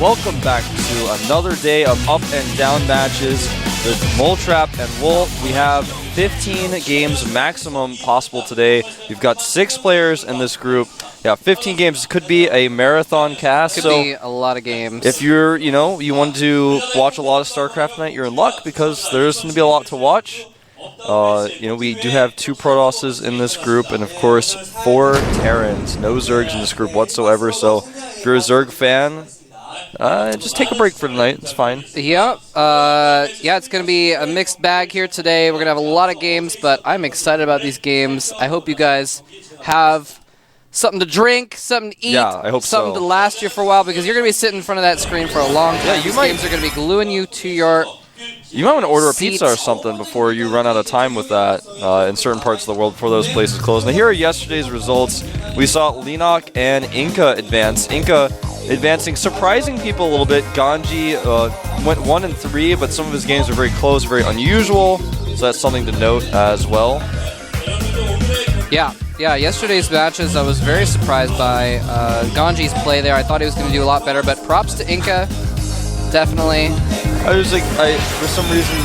Welcome back to another day of up and down matches with Moletrap and Wolf. We have 15 games maximum possible today. We've got 6 players in this group. Yeah, 15 games. Could be a marathon cast. Could be a lot of games. If you're, you want to watch a lot of StarCraft tonight, you're in luck because there's going to be a lot to watch. We do have 2 Protosses in this group, and of course 4 Terrans. No Zergs in this group whatsoever. So if you're a Zerg fan, just take a break for tonight. It's fine. Yeah, it's going to be a mixed bag here today. We're going to have a lot of games, but I'm excited about these games. I hope you guys have something to drink, something to eat, I hope something to last you for a while, because you're going to be sitting in front of that screen for a long time. Yeah, These games are going to be gluing you to your You might want to order a seats. pizza or something before you run out of time with that in certain parts of the world before those places close. Now, here are yesterday's results. We saw Lenok and Inca advance. Inca advancing, surprising people a little bit. Ganji went 1-3, but some of his games are very close, very unusual. So that's something to note as well. Yeah, yesterday's matches I was very surprised by Ganji's play there. I thought he was going to do a lot better, but props to Inca, definitely. I was like, for some reason,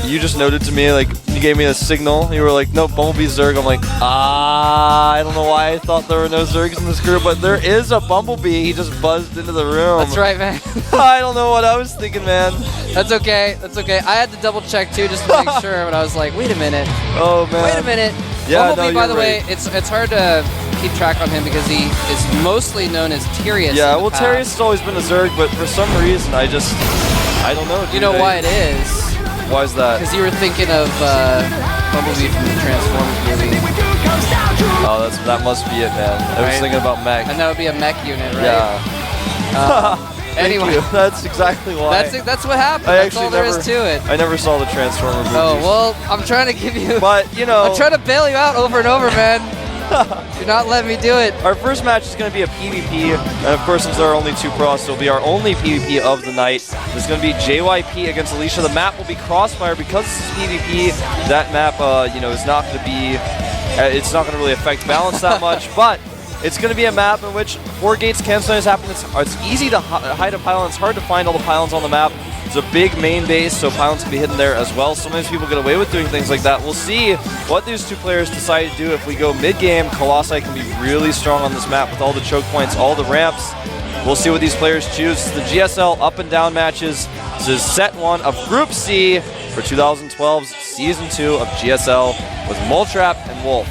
you just noted to me, like, you gave me a signal. You were like, no, Bumblebee Zerg. I'm like, I don't know why I thought there were no Zergs in this group, but there is a Bumblebee. He just buzzed into the room. That's right, man. I don't know what I was thinking, man. That's okay. I had to double check too, just to make sure, but I was like, wait a minute. Oh, man. Wait a minute. Yeah, Bumblebee, by the way, it's hard to keep track on him because he is mostly known as Tyrius. Yeah, well, Tyrius has always been a Zerg, but for some reason, I don't know. You know why it is? Why is that? Because you were thinking of Bumblebee from the Transformers movie. Oh, that must be it, man. I was thinking about mech. And that would be a mech unit, right? Yeah. Anyway, that's exactly why. That's what happened. That's all there is to it. I never saw the Transformer movies. Oh, well, I'm trying to give you... But, I'm trying to bail you out over and over, man. You're not letting me do it. Our first match is going to be a PvP, and of course, since there are only 2 pros, it'll be our only PvP of the night. There's going to be JYP against Alicia. The map will be Crossfire. Because this is PvP, that map, is not going to be... it's not going to really affect balance that much, but... It's going to be a map in which 4 gates can sometimes happen. It's easy to hide a pylon. It's hard to find all the pylons on the map. It's a big main base, so pylons can be hidden there as well. Sometimes people get away with doing things like that. We'll see what these 2 players decide to do. If we go mid-game, Colossi can be really strong on this map with all the choke points, all the ramps. We'll see what these players choose. The GSL up and down matches. This is set 1 of Group C for 2012's Season 2 of GSL with Moletrap and Wolf.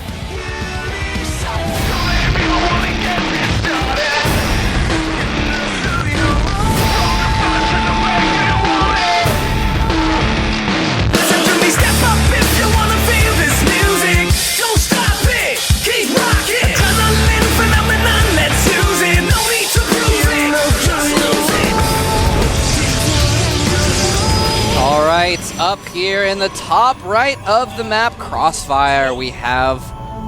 Up here in the top right of the map, Crossfire, we have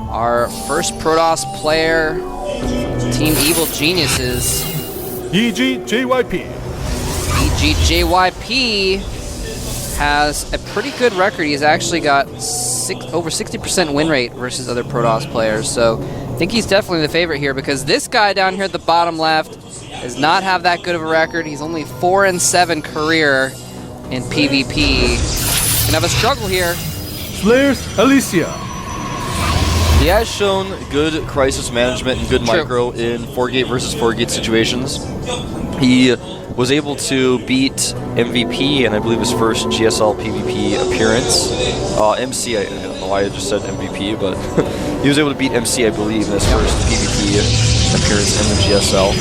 our first Protoss player, Team Evil Geniuses. EGJYP. EGJYP has a pretty good record. He's actually got over 60% win rate versus other Protoss players, so I think he's definitely the favorite here because this guy down here at the bottom left does not have that good of a record. He's only 4-7 career in PvP. Gonna have a struggle here. Slayers Alicia. He has shown good crisis management and good micro in 4-gate versus 4-gate situations. He was able to beat MVP, and I believe his first GSL PvP appearance. MC, I don't know why I just said MVP, but he was able to beat MC, I believe, in his first PvP appearance in the GSL.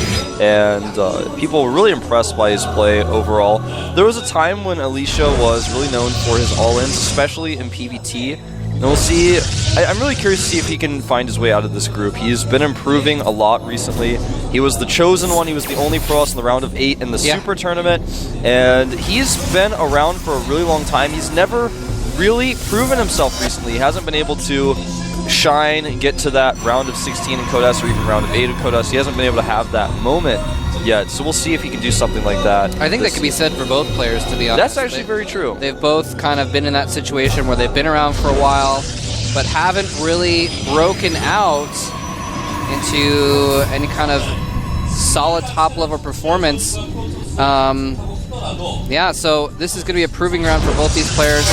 And people were really impressed by his play overall. There was a time when Alicia was really known for his all-ins, especially in PvT. And we'll see. I'm really curious to see if he can find his way out of this group. He's been improving a lot recently. He was the chosen one. He was the only Protoss in the round of 8 in the Super Tournament. And he's been around for a really long time. He's never really proven himself recently. He hasn't been able to shine and get to that round of 16 in Codas or even round of 8 in Codas. He hasn't been able to have that moment yet. So we'll see if he can do something like that. I think that could be said for both players, to be honest. That's actually very true. They've both kind of been in that situation where they've been around for a while, but haven't really broken out into any kind of solid top-level performance. Yeah, so this is going to be a proving ground for both these players.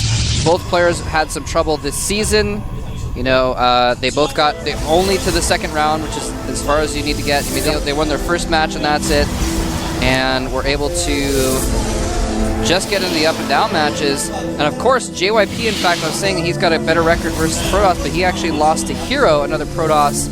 Both players had some trouble this season. You know, they both got only to the second round, which is as far as you need to get. I mean, they won their first match and that's it. And were able to just get into the up and down matches. And of course, JYP, in fact, I was saying he's got a better record versus Protoss, but he actually lost to Hero, another Protoss,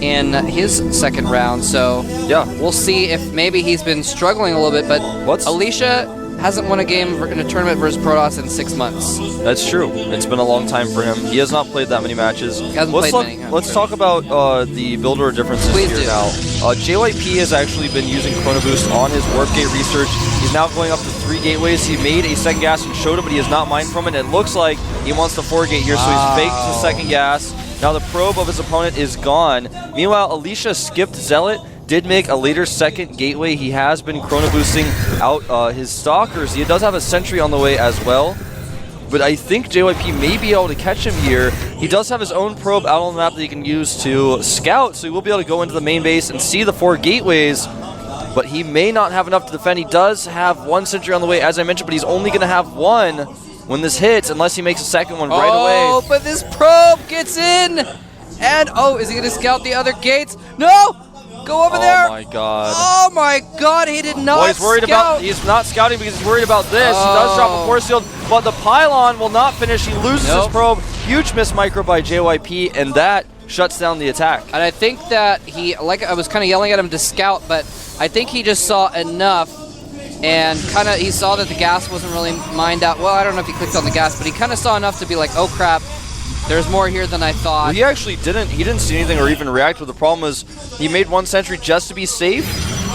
in his second round. So yeah, we'll see if maybe he's been struggling a little bit. But Alicia hasn't won a game in a tournament versus Protoss in 6 months. That's true. It's been a long time for him. He has not played that many matches. He hasn't played many. Let's talk about the build order differences here now. JYP has actually been using Chrono Boost on his Warp Gate research. He's now going up to 3 gateways. He made a second gas and showed it, but he has not mined from it. It looks like he wants the 4 gate here, so he's faked the second gas. Now the probe of his opponent is gone. Meanwhile, Alicia skipped Zealot, did make a later second gateway. He has been chrono boosting out his stalkers. He does have a sentry on the way as well, but I think JYP may be able to catch him here. He does have his own probe out on the map that he can use to scout, so he will be able to go into the main base and see the 4 gateways, but he may not have enough to defend. He does have 1 sentry on the way, as I mentioned, but he's only going to have 1 when this hits, unless he makes a second one right away. Oh, but this probe gets in! And, is he going to scout the other gates? No! Go over there! Oh my god. Oh my god, he did not scout! He's not scouting because he's worried about this. He does drop a force field, but the pylon will not finish. He loses his probe. Huge miss micro by JYP, and that shuts down the attack. And I think that I was kind of yelling at him to scout, but I think he just saw enough, and he saw that the gas wasn't really mined out. Well, I don't know if he clicked on the gas, but he kind of saw enough to be like, oh crap, there's more here than I thought. Well, he actually didn't see anything or even react, but the problem was he made 1 sentry just to be safe,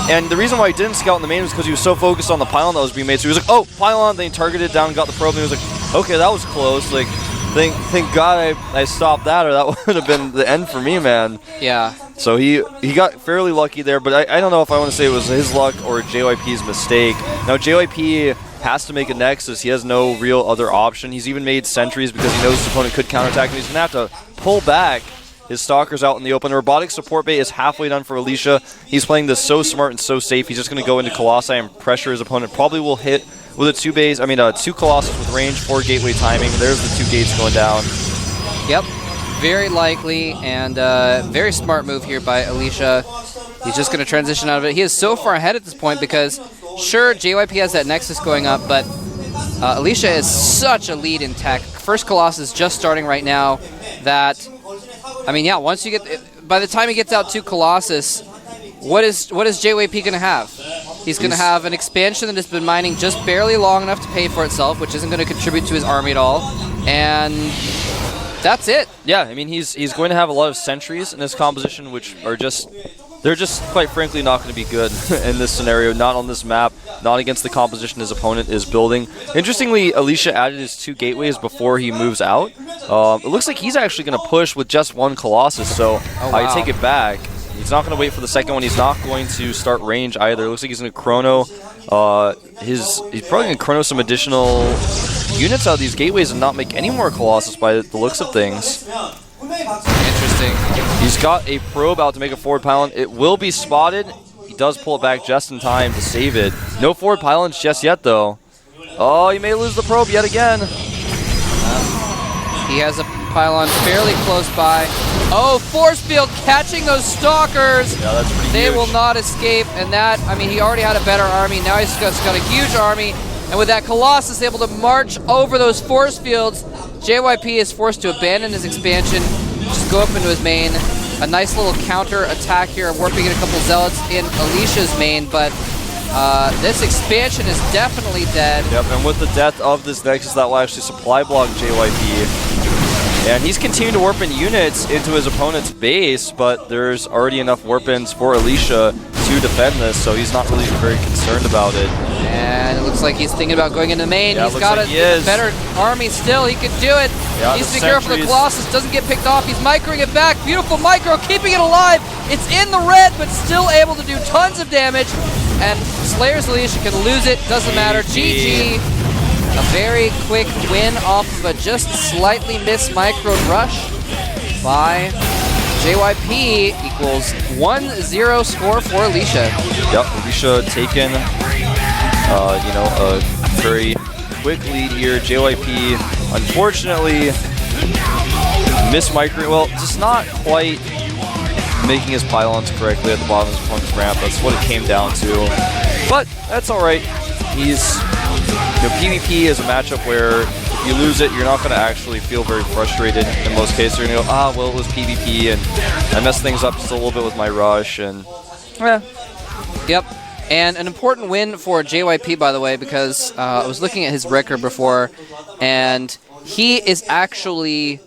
and the reason why he didn't scout in the main was because he was so focused on the pylon that was being made. So he was like, oh, pylon, then he targeted down and got the probe, and he was like, okay, that was close. Like, thank God I stopped that, or that would have been the end for me, man. Yeah. So he got fairly lucky there, but I don't know if I want to say it was his luck or JYP's mistake. Now, JYP has to make a Nexus. He has no real other option. He's even made sentries because he knows his opponent could counterattack, and he's going to have to pull back his stalkers out in the open. The robotic support bay is halfway done for Alicia. He's playing this so smart and so safe. He's just going to go into Colossi and pressure his opponent. Probably will hit with a 2 Colossus with range, 4 gateway timing. There's the 2 gates going down. Yep. Very likely, and very smart move here by Alicia. He's just going to transition out of it. He is so far ahead at this point because, sure, JYP has that Nexus going up, but Alicia is such a lead in tech. First Colossus just starting right now that, I mean, yeah, once you get, by the time he gets out 2 Colossus, what is JYP going to have? He's going to have an expansion that has been mining just barely long enough to pay for itself, which isn't going to contribute to his army at all, and that's it. Yeah, I mean, he's going to have a lot of sentries in his composition, which are they're just quite frankly not going to be good in this scenario, not on this map, not against the composition his opponent is building. Interestingly, Alicia added his 2 gateways before he moves out. It looks like he's actually going to push with just 1 Colossus, so I take it back. He's not going to wait for the second one. He's not going to start range either. It looks like he's going to chrono. He's probably going to chrono some additional units out of these gateways and not make any more Colossus by the looks of things. Interesting. He's got a probe out to make a forward pylon. It will be spotted. He does pull it back just in time to save it. No forward pylons just yet, though. Oh, he may lose the probe yet again. He has a pylon fairly close by. Oh, force field catching those stalkers. Yeah, that's pretty They huge. will not escape, and that, I mean, he already had a better army. Now he's got a huge army, and with that Colossus able to march over those force fields, JYP is forced to abandon his expansion, just go up into his main. A nice little counter attack here, warping in a couple zealots in Alicia's main, but this expansion is definitely dead. Yep, and with the death of this Nexus, that will actually supply block JYP. And he's continuing to warp in units into his opponent's base, but there's already enough warp-ins for Alicia to defend this, so he's not really very concerned about it. And it looks like he's thinking about going into main. Yeah, he's got like a better army still. He can do it. Yeah, Needs to be careful. The Colossus doesn't get picked off. He's microing it back. Beautiful micro, keeping it alive. It's in the red, but still able to do tons of damage. And Slayer's Alicia can lose it. Doesn't matter. GG. A very quick win off of a just slightly missed micro rush by JYP equals 1-0 score for Alicia. Yep, Alicia taken, a very quick lead here. JYP, unfortunately, just not quite making his pylons correctly at the bottom of his opponent's ramp. That's what it came down to. But that's all right. PvP is a matchup where if you lose it, you're not going to actually feel very frustrated in most cases. You're going to go, well, it was PvP, and I messed things up just a little bit with my rush, and Yep. And an important win for JYP, by the way, because I was looking at his record before, and he is actually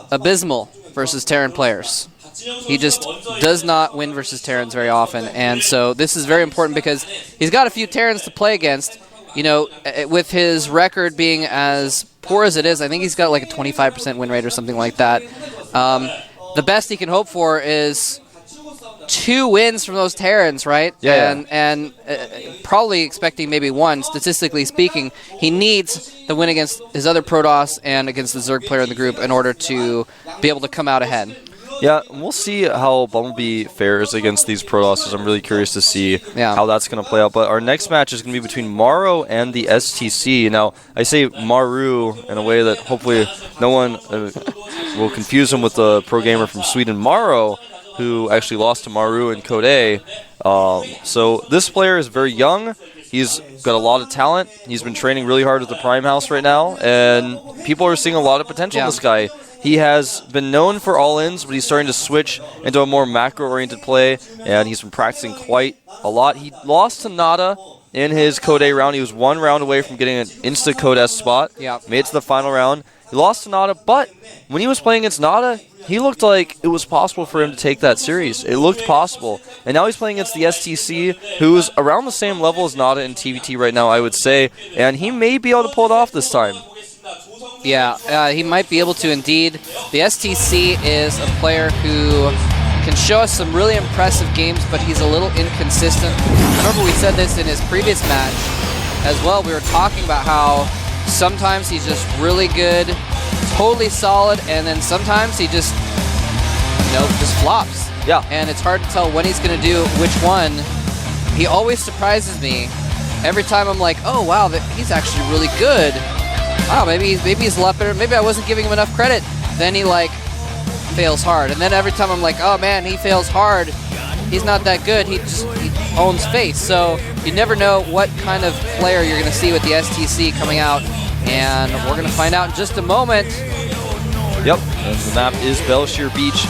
abysmal versus Terran players. He just does not win versus Terrans very often, and so this is very important because he's got a few Terrans to play against. With his record being as poor as it is, I think he's got like a 25% win rate or something like that. The best he can hope for is 2 wins from those Terrans, right? Yeah. And probably expecting maybe 1, statistically speaking. He needs the win against his other Protoss and against the Zerg player in the group in order to be able to come out ahead. Yeah, we'll see how Bumblebee fares against these Protosses. I'm really curious to see how that's going to play out. But our next match is going to be between Maru and the STC. Now, I say Maru in a way that hopefully no one will confuse him with the pro gamer from Sweden, Maru, who actually lost to Maru in Code A. So this player is very young. He's got a lot of talent. He's been training really hard with the Prime House right now, and people are seeing a lot of potential in this guy. He has been known for all-ins, but he's starting to switch into a more macro-oriented play, and he's been practicing quite a lot. He lost to Nada in his Code A round. He was 1 round away from getting an insta-Code S spot. Yep. Made it to the final round. He lost to Nada, but when he was playing against Nada, he looked like it was possible for him to take that series. It looked possible. And now he's playing against the STC, who's around the same level as Nada in TVT right now, I would say, and he may be able to pull it off this time. Yeah, he might be able to indeed. The STC is a player who can show us some really impressive games, but he's a little inconsistent. Remember we said this in his previous match as well. We were talking about how sometimes he's just really good, totally solid, and then sometimes he just flops. Yeah. And it's hard to tell when he's going to do which one. He always surprises me. Every time I'm like, oh wow, he's actually really good. Wow, maybe he's a lot better. Maybe I wasn't giving him enough credit. Then he fails hard, and then every time I'm like, oh man, he fails hard. He's not that good. He owns face. So you never know what kind of player you're going to see with the STC coming out, and we're going to find out in just a moment. Yep, and the map is Belshir Beach.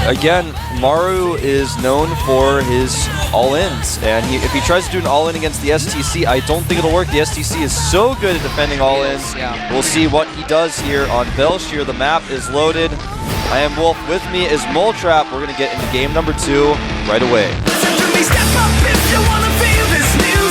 Again, Maru is known for his all-ins, and if he tries to do an all-in against the STC, I don't think it'll work. The STC is so good at defending all-ins. Yeah. We'll see what he does here on Belshir. The map is loaded. I am Wolf. With me is Moletrap. We're going to get into game number 2 right away. Step up if you wanna feel this new